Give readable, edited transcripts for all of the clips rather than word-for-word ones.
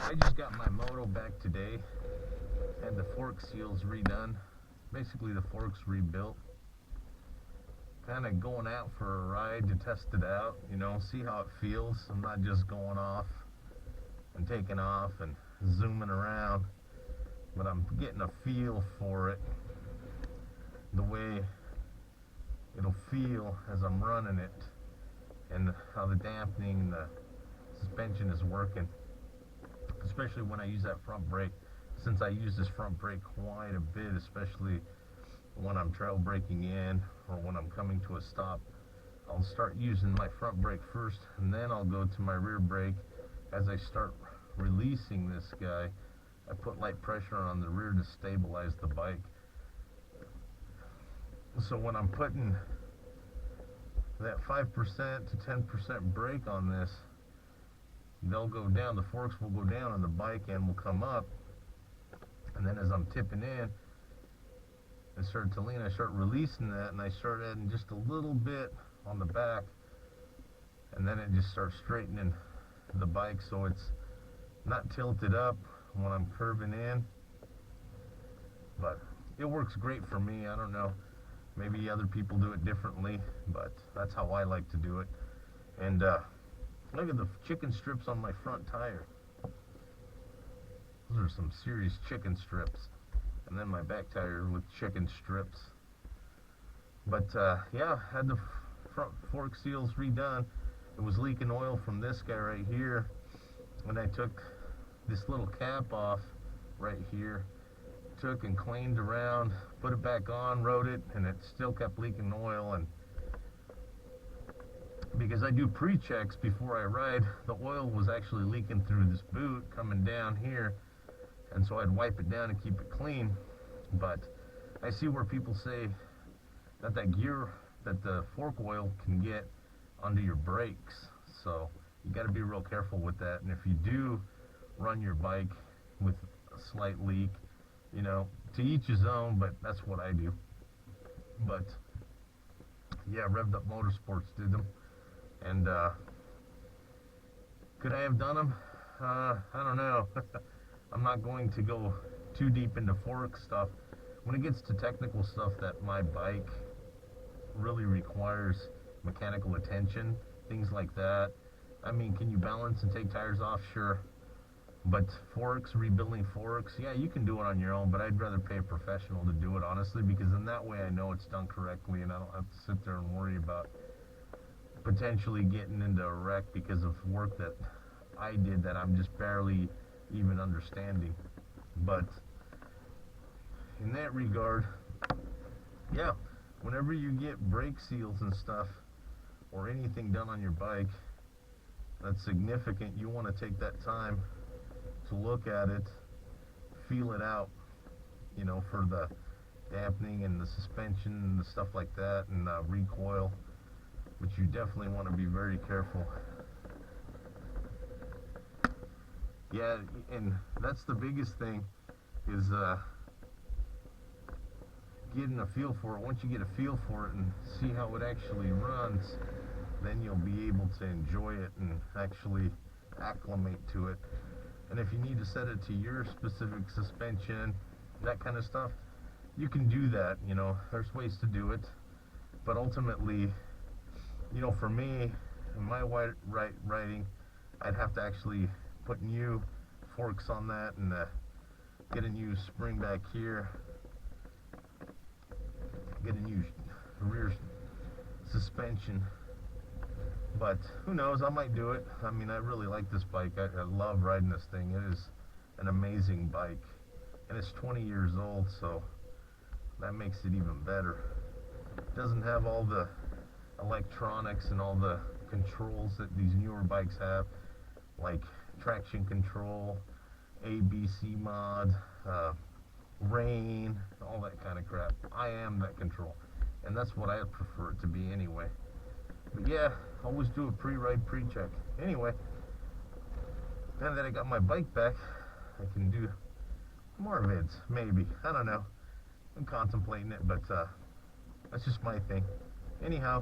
I just got my moto back today and the fork seals redone. Basically the fork's rebuilt. Kind of going out for a ride to test it out, you know, see how it feels. I'm not just going off and taking off and zooming around, but I'm getting a feel for it, the way it'll feel as I'm running it, and how the dampening and the suspension is working, especially when I use that front brake. Since I use this front brake quite a bit, especially when I'm trail braking in or when I'm coming to a stop, I'll start using my front brake first, and then I'll go to my rear brake. As I start releasing this guy, I put light pressure on the rear to stabilize the bike. So when I'm putting that 5% to 10% brake on this, they'll go down, the forks will go down and the bike end will come up. And then as I'm tipping in and start to lean, I start releasing that, and I start adding just a little bit on the back, and then it just starts straightening the bike so it's not tilted up when I'm curving in. But it works great for me. I don't know, maybe other people do it differently, but that's how I like to do it. And look at the chicken strips on my front tire. Those are some serious chicken strips. And then my back tire with chicken strips. But yeah, had the front fork seals redone. It was leaking oil from this guy right here. When I took this little cap off right here, took and cleaned around, put it back on, rode it, and it still kept leaking oil. And because I do pre-checks before I ride, the oil was actually leaking through this boot coming down here, and so I'd wipe it down and keep it clean. But I see where people say that the fork oil can get under your brakes, so you got to be real careful with that. And if you do run your bike with a slight leak, you know, to each his own, but that's what I do. But yeah, Revved Up Motorsports did them, and could I have done them? I don't know. I'm not going to go too deep into fork stuff. When it gets to technical stuff that my bike really requires mechanical attention, things like that. I mean, can you balance and take tires off? Sure. But forks, rebuilding forks, yeah, you can do it on your own, but I'd rather pay a professional to do it, honestly, because in that way I know it's done correctly, and I don't have to sit there and worry about potentially getting into a wreck because of work that I did that I'm just barely even understanding. But in that regard, yeah, whenever you get brake seals and stuff or anything done on your bike that's significant, you want to take that time to look at it, feel it out, you know, for the dampening and the suspension and the stuff like that, and recoil. But you definitely want to be very careful. Yeah, and that's the biggest thing, is getting a feel for it. Once you get a feel for it and see how it actually runs, then you'll be able to enjoy it and actually acclimate to it. And if you need to set it to your specific suspension, that kind of stuff, you can do that. You know, there's ways to do it. But ultimately, you know, for me, in my riding, I'd have to actually put new forks on that and get a new spring back here, get a new rear suspension. But who knows, I might do it. I mean, I really like this bike. I love riding this thing. It is an amazing bike, and it's 20 years old, so that makes it even better. It doesn't have all the electronics and all the controls that these newer bikes have, like traction control, ABC mod, rain, all that kind of crap. I am that control, and that's what I prefer it to be anyway. But yeah, always do a pre-ride pre-check. Anyway, now that I got my bike back, I can do more vids, maybe. I don't know. I'm contemplating it, but that's just my thing. Anyhow,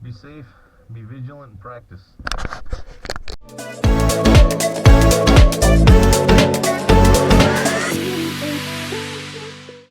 be safe, be vigilant, and practice.